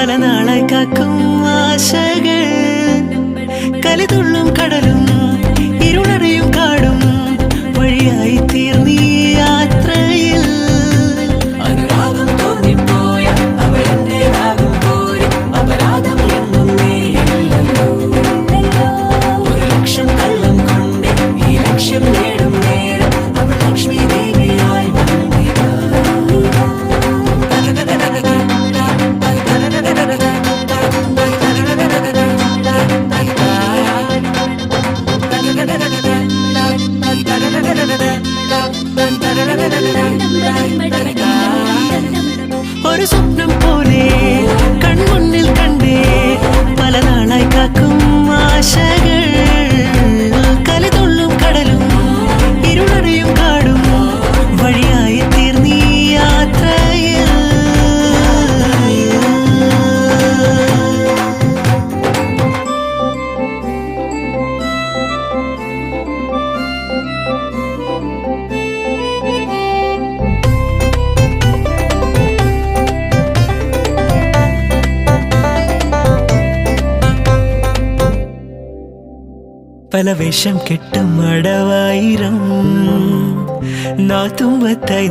പല നാളായി കാക്കും ആശകൾ കലിതുള്ളും കടലും ഇരുളറിയും കാടും വഴിയായി തീർന്നീ യാത്രയിൽ അനുരാഗം തോന്നിപ്പോയ അവരെന്റേതാകും പോലെ അപരാധം എന്നും നീയില്ലല്ലോ ഒരു ലക്ഷം കള്ളം കൊണ്ട് ഈ ലക്ഷ്യം നേടും നേരം അവൾ ലക്ഷ്മി ദേവിയായി വന്നിതാ ഒരു സ്വപ്നം പോലെ കൺമുന്നിൽ കണ്ടേ പല നാളായി കാക്കും ആശകൾ കലിതുള്ളും കടലും ഇരുളറിയും കാടും വഴിയായി തീർന്നീ യാത്രയിൽ പല വേഷം കെട്ടും അടവായിരം നാത്തുമ്പത്തായി